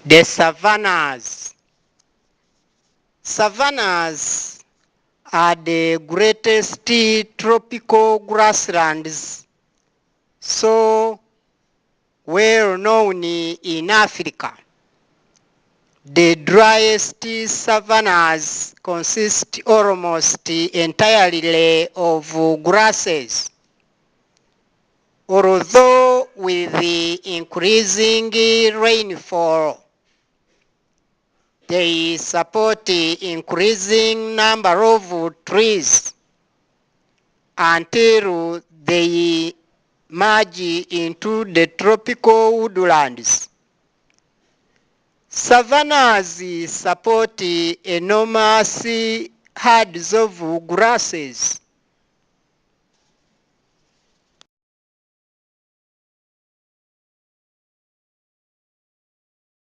The savannas. Savannas are the greatest tropical grasslands so well known in Africa. The driest savannas consist almost entirely of grasses. Although with the increasing rainfall, they support increasing number of trees until they merge into the tropical woodlands. Savannas support enormous herds of grasses